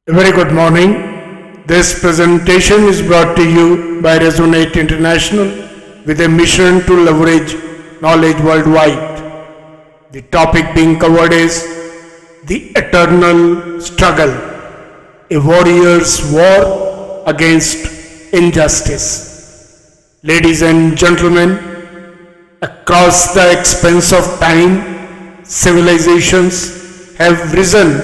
A very good morning. This presentation is brought to you by Resonate International with a mission to leverage knowledge worldwide. The topic being covered is the eternal struggle, a warrior's war against injustice. Ladies and gentlemen, across the expanse of time, civilizations have risen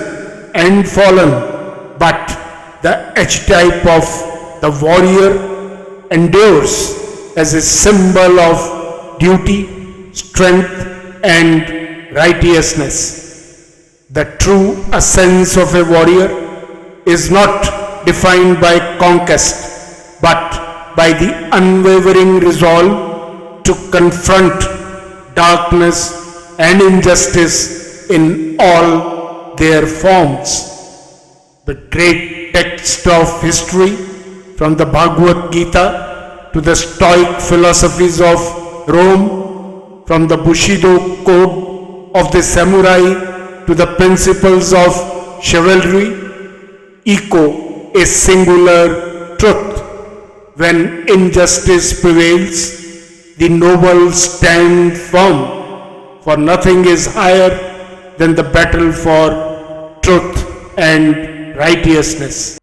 and fallen, but the archetype of the warrior endures as a symbol of duty, strength, and righteousness. The true essence of a warrior is not defined by conquest, but by the unwavering resolve to confront darkness and injustice in all their forms. The great text of history, from the Bhagavad Gita to the Stoic philosophies of Rome, from the Bushido code of the samurai to the principles of chivalry, echo a singular truth. When injustice prevails, the noble stand firm, for nothing is higher than the battle for truth and righteousness.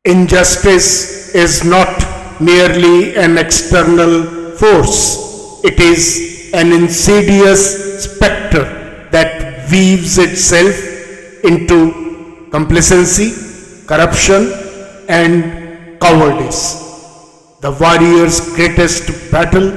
Injustice is not merely an external force, it is an insidious spectre that weaves itself into complacency, corruption, and cowardice. The warrior's greatest battle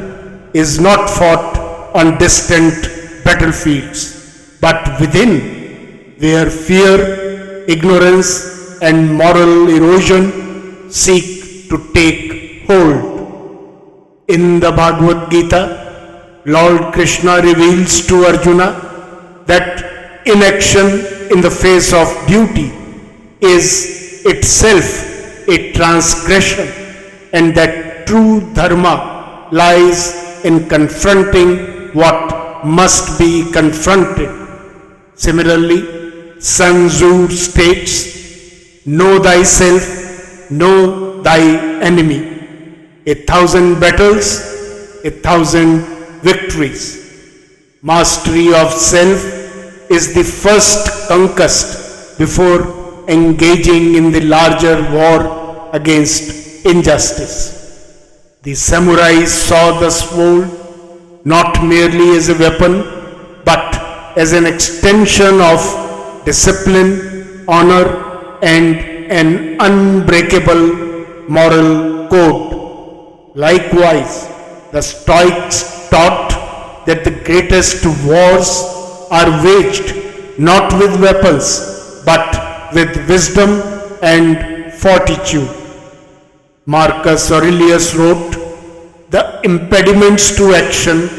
is not fought on distant battlefields, but within, where fear, ignorance, and moral erosion seek to take hold. In the Bhagavad Gita, Lord Krishna reveals to Arjuna that inaction in the face of duty is itself a transgression, and that true dharma lies in confronting what must be confronted. Similarly, Sun Tzu states, "Know thyself, know thy enemy. 1,000 battles, 1,000 victories." Mastery of self is the first conquest before engaging in the larger war against injustice. The samurai saw the sword not merely as a weapon, but as an extension of discipline, honor, and an unbreakable moral code. Likewise, the Stoics taught that the greatest wars are waged not with weapons, but with wisdom and fortitude. Marcus Aurelius wrote, "The impediments to action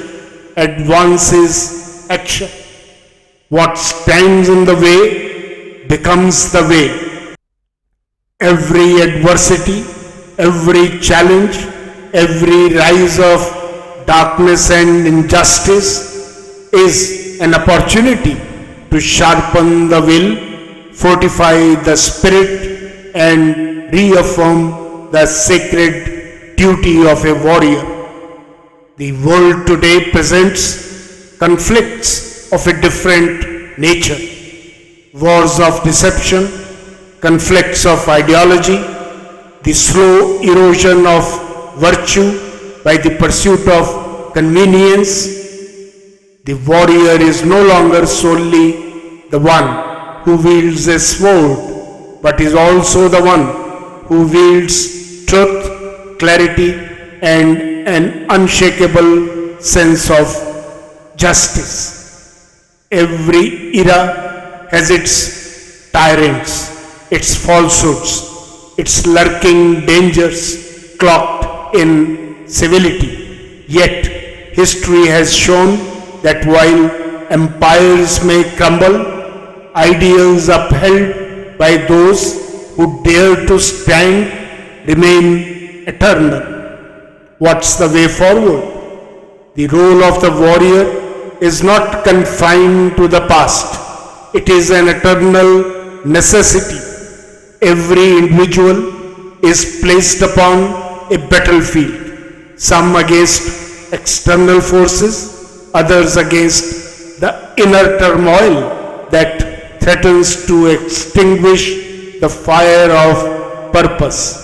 advances action. What stands in the way becomes the way." Every adversity, every challenge, every rise of darkness and injustice is an opportunity to sharpen the will, fortify the spirit, and reaffirm the sacred duty of a warrior. The world today presents conflicts of a different nature. Wars of deception, conflicts of ideology, the slow erosion of virtue by the pursuit of convenience. The warrior is no longer solely the one who wields a sword, but is also the one who wields truth, clarity, and an unshakable sense of justice. Every era has its tyrants, its falsehoods, its lurking dangers cloaked in civility. Yet, history has shown that while empires may crumble, ideals upheld by those who dare to stand remain eternal. What's the way forward? The role of the warrior is not confined to the past. It is an eternal necessity every individual is placed upon a battlefield, some against external forces, others against the inner turmoil that threatens to extinguish the fire of purpose.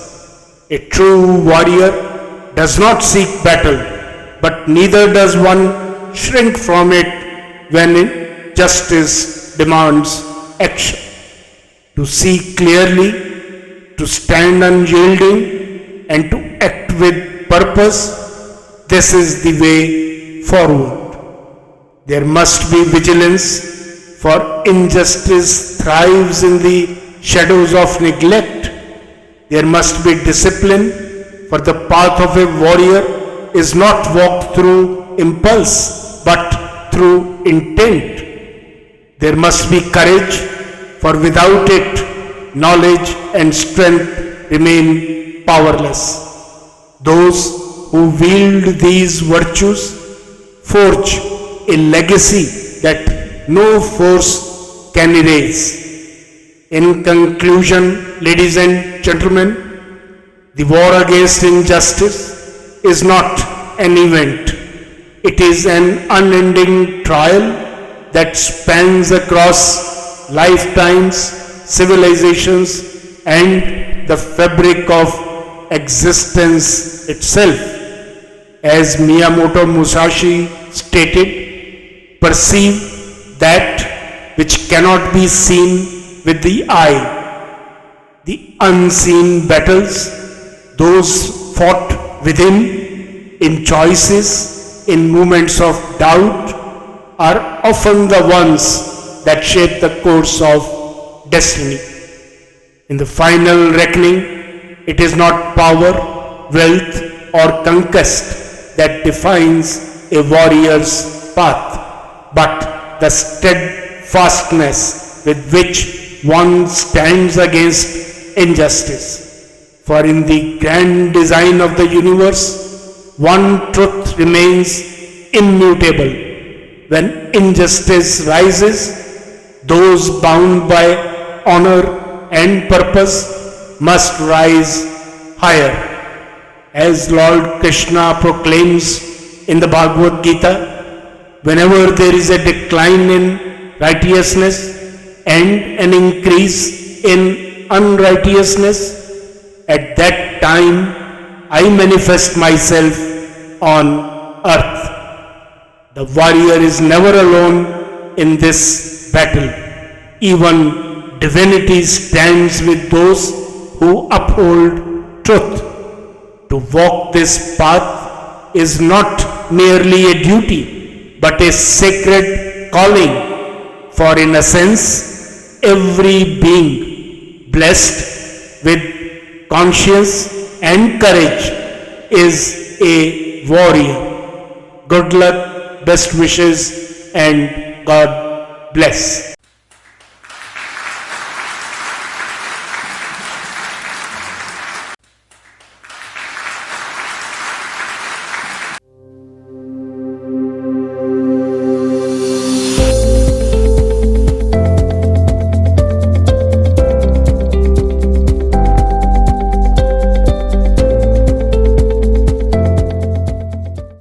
A true warrior does not seek battle, but neither does one shrink from it when justice demands action. To see clearly, to stand unyielding, and to act with purpose, this is the way forward. There must be vigilance, for injustice thrives in the shadows of neglect. There must be discipline, for the path of a warrior is not walked through impulse, but through intent. There must be courage, for without it, knowledge and strength remain powerless. Those who wield these virtues forge a legacy that no force can erase. In conclusion, ladies and gentlemen, the war against injustice is not an event. It is an unending trial that spans across lifetimes, civilizations, and the fabric of existence itself. As Miyamoto Musashi stated, perceive that which cannot be seen with the eye. The unseen battles, those fought within, in choices, in moments of doubt, are often the ones that shape the course of destiny. In the final reckoning, it is not power, wealth, or conquest that defines a warrior's path, but the steadfastness with which one stands against injustice. For in the grand design of the universe, one truth remains immutable. When injustice rises, those bound by honor and purpose must rise higher. As Lord Krishna proclaims in the Bhagavad Gita, whenever there is a decline in righteousness and an increase in unrighteousness, at that time I manifest myself on earth. The warrior is never alone in this battle. Even divinity stands with those who uphold truth. To walk this path is not merely a duty, but a sacred calling. For in a sense, every being blessed with conscience and courage is a warrior. Good luck, best wishes, and God bless.